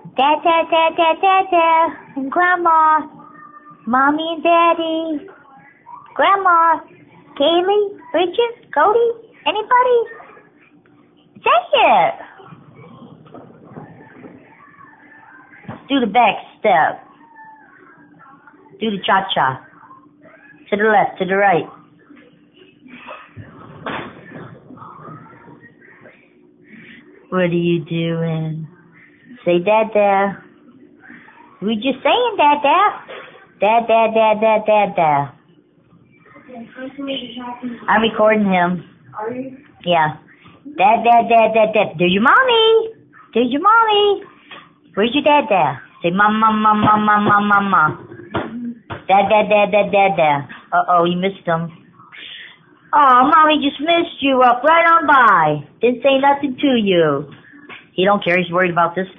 Dad, Dad, Dad, Dad, Dad, Dad, and Grandma, Mommy and Daddy, Grandma, Kaylee, Bridget, Cody, anybody? Say it. Do the back step. Do the cha-cha. To the left, to the right. What are you doing? Say Dada. We just saying Dada. Dada, Dada, Dada. I'm recording him. Are you? Yeah. Dada, Dada, Dada. There's your mommy. There's your mommy. Where's your dada? Say mama, mama, mama, mama. Dada, Dada, Dada. Uh-oh, you missed him. Oh, Mommy just missed you up right on by. Didn't say nothing to you. He don't care. He's worried about this stuff.